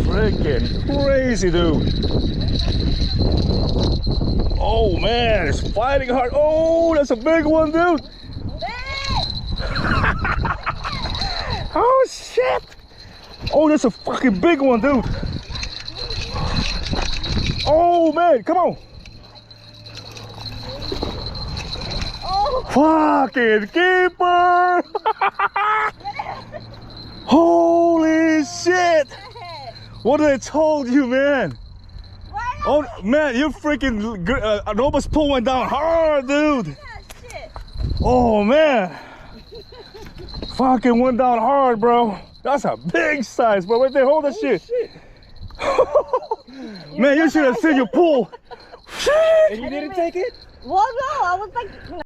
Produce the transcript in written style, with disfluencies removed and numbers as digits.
Freaking crazy, dude. Oh man, it's fighting hard. Oh, that's a big one, dude. Oh shit. Oh, that's a fucking big one, dude. Oh man, come on. Oh. Fucking keeper. Holy shit. What did I told you, man? Oh man, you freaking almost pulled one down hard, dude. Oh man. Fucking went down hard, bro. That's a big size, bro. Right there, hold that shit. Man, you should have seen your pull. And you didn't take it? Well, no, I was like,